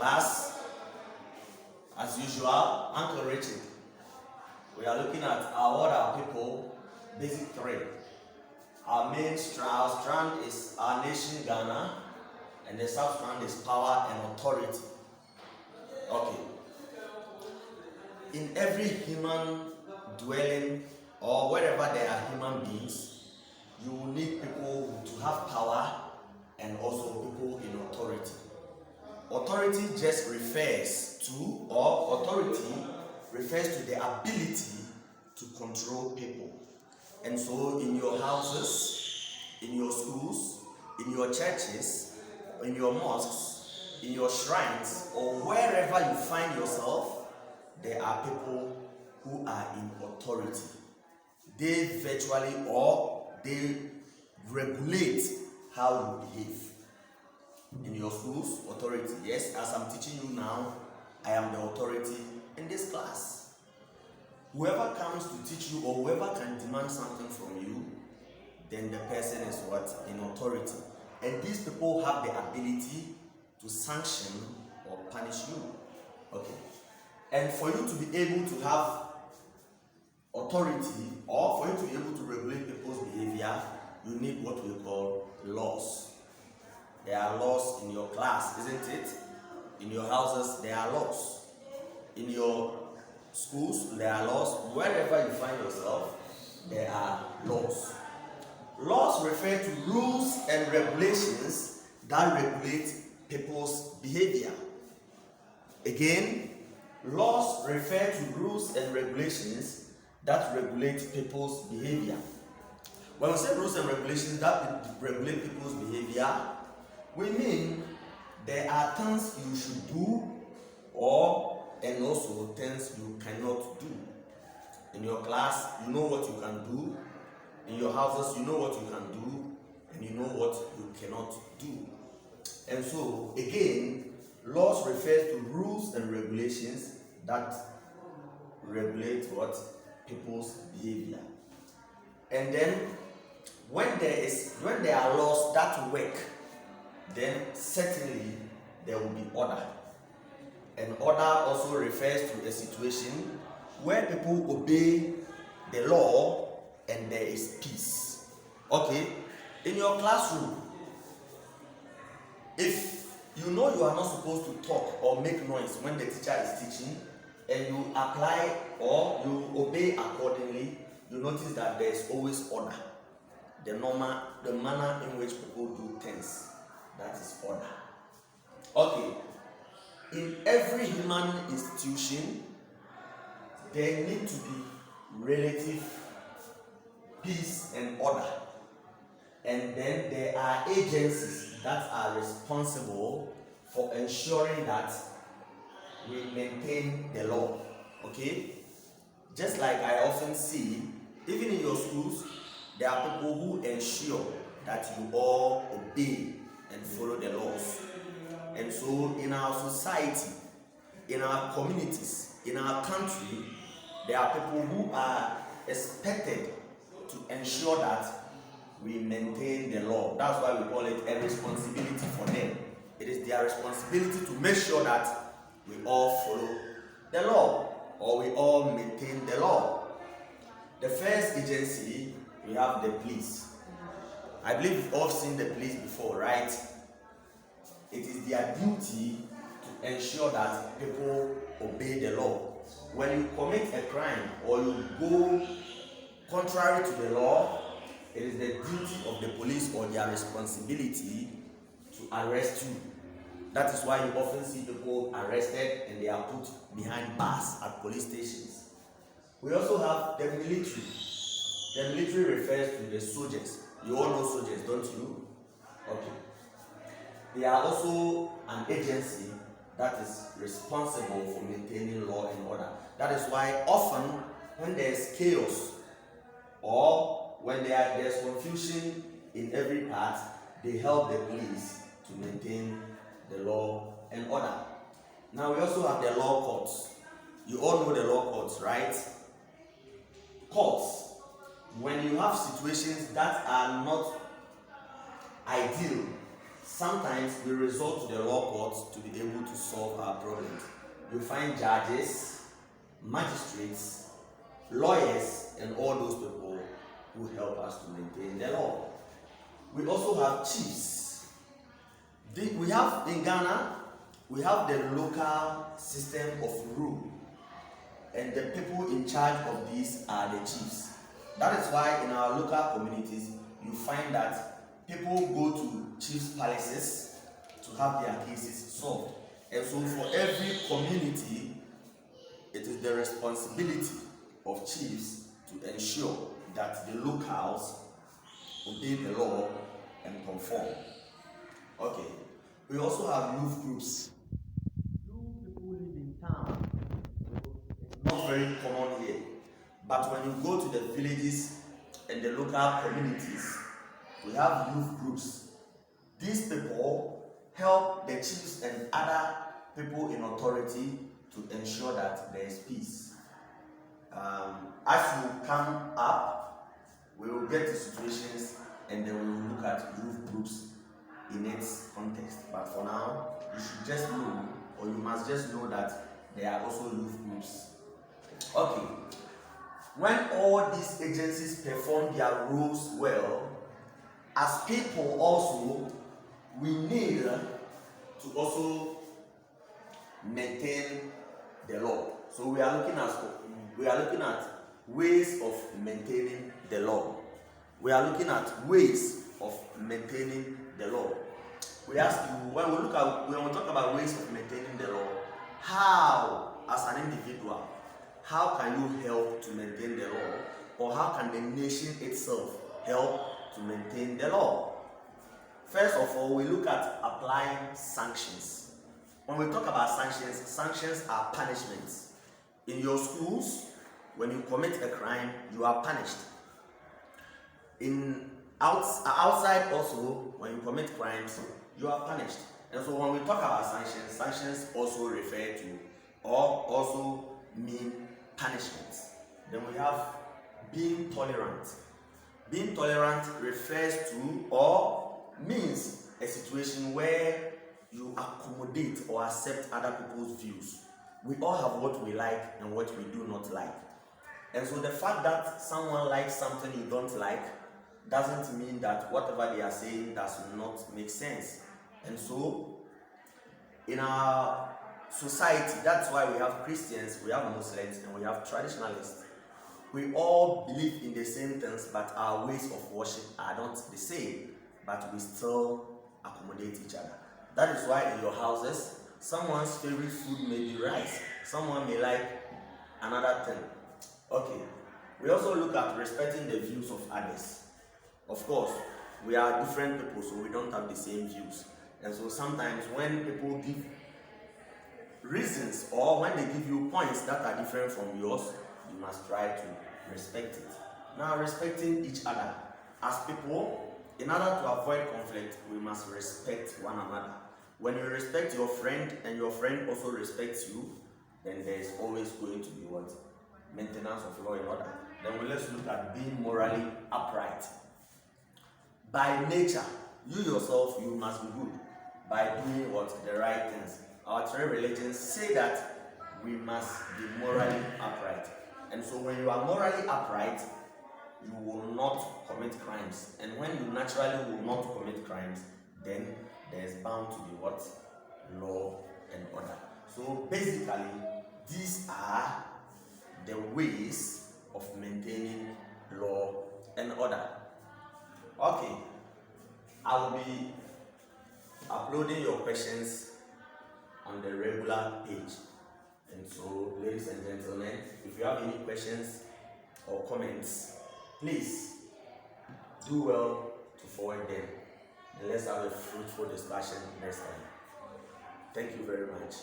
class, as usual, Uncle Richard. We are looking at our people, basic 3. Our main strand is our nation, Ghana, and the sub-strand is power and authority. Okay. In every human dwelling or wherever there are human beings, you will need people to have power and also people in authority. Authority just refers to, or authority refers to the ability to control people. And so in your houses, in your schools, in your churches, in your mosques, in your shrines, or wherever you find yourself, there are people who are in authority. They virtually or they regulate how you behave. In your schools, authority. Yes, as I'm teaching you now, I am the authority in this class. Whoever comes to teach you or whoever can demand something from you, then the person is what? In authority. And these people have the ability to sanction or punish you. Okay. And for you to be able to have authority or for you to be able to regulate people's behavior, you need what we call laws. There are laws in your class, isn't it? In your houses, there are laws. In your schools, there are laws. Wherever you find yourself, there are laws. Laws refer to rules and regulations that regulate people's behavior. Again, laws refer to rules and regulations that regulate people's behavior. When we say rules and regulations that regulate people's behavior, we mean there are things you should do and also things you cannot do. In your class, you know what you can do. In your houses, you know what you can do, and you know what you cannot do. And so, again, laws refer to rules and regulations that regulate what? People's behavior. And then, when there are laws that work, then certainly there will be order. And order also refers to a situation where people obey the law and there is peace. Okay? In your classroom, if you know you are not supposed to talk or make noise when the teacher is teaching, and you apply or you obey accordingly, you notice that there is always order. The manner in which people do things, that is order. Okay. In every human institution, there need to be relative peace and order. And then there are agencies that are responsible for ensuring that we maintain the law. Okay? Just like I often see, even in your schools, there are people who ensure that you all obey and follow the laws. And so in our society, in our communities, in our country, there are people who are expected to ensure that we maintain the law. That's why we call it a responsibility for them. It is their responsibility to make sure that we all follow the law or we all maintain the law. The first agency, we have the police. I believe you've all seen the police before, right? It is their duty to ensure that people obey the law. When you commit a crime or you go contrary to the law, it is the duty of the police or their responsibility to arrest you. That is why you often see people arrested and they are put behind bars at police stations. We also have the military. The military refers to the soldiers. You all know soldiers, don't you? Okay. They are also an agency that is responsible for maintaining law and order. That is why often when there is chaos or when there is confusion in every part, they help the police to maintain the law and order. Now we also have the law courts. You all know the law courts, right? Courts, when you have situations that are not ideal sometimes we resort to the law courts to be able to solve our problems. You find judges, magistrates, lawyers, and all those people who help us to maintain the law. We also have chiefs. We have in Ghana, we have the local system of rule, and the people in charge of these are the chiefs. That is why in our local communities, you find that people go to chiefs' palaces to have their cases solved. And so for every community, it is the responsibility of chiefs to ensure that the locals obey the law and conform. Okay. We also have youth groups. You people live in town, so it's not very common here. But when you go to the villages and the local communities, we have youth groups. These people help the chiefs and other people in authority to ensure that there is peace. As you come up, we will get to situations and then we will look at youth groups in its context. But for now, you should just know, or you must just know that there are also youth groups. Okay. When all these agencies perform their roles well, as people also, we need to also maintain the law. So we are looking at ways of maintaining the law. We are looking at ways of maintaining the law. We ask you, when we talk about ways of maintaining the law, how, as an individual, how can you help to maintain the law? Or how can the nation itself help to maintain the law? First of all, we look at applying sanctions. When we talk about sanctions, sanctions are punishments. In your schools, when you commit a crime, you are punished. Outside also, when you commit crimes, you are punished. And so when we talk about sanctions, sanctions also refer to or also mean punishments. Then we have being tolerant. Being tolerant refers to or means a situation where you accommodate or accept other people's views. We all have what we like and what we do not like. And so the fact that someone likes something you don't like doesn't mean that whatever they are saying does not make sense. And so in our society, that's why we have Christians, we have Muslims, and we have traditionalists. We all believe in the same things, but our ways of worship are not the same, but we still accommodate each other. That is why in your houses, someone's favorite food may be rice, someone may like another thing. Okay, we also look at respecting the views of others. Of course, we are different people, so we don't have the same views. And so sometimes when people give reasons or when they give you points that are different from yours, you must try to respect it. Now, respecting each other. As people, in order to avoid conflict, we must respect one another. When you respect your friend and your friend also respects you, then there is always going to be what? Maintenance of law and order. Then let's look at being morally upright. By nature, you yourself, you must be good by doing what? The right things. Our three religions say that we must be morally upright. And so when you are morally upright, you will not commit crimes. And when you naturally will not commit crimes, then there is bound to be what? Law and order. So basically, these are the ways of maintaining law and order. Okay, I will be uploading your questions on the regular page. And so, ladies and gentlemen, if you have any questions or comments, please do well to forward them. And let's have a fruitful discussion next time. Thank you very much.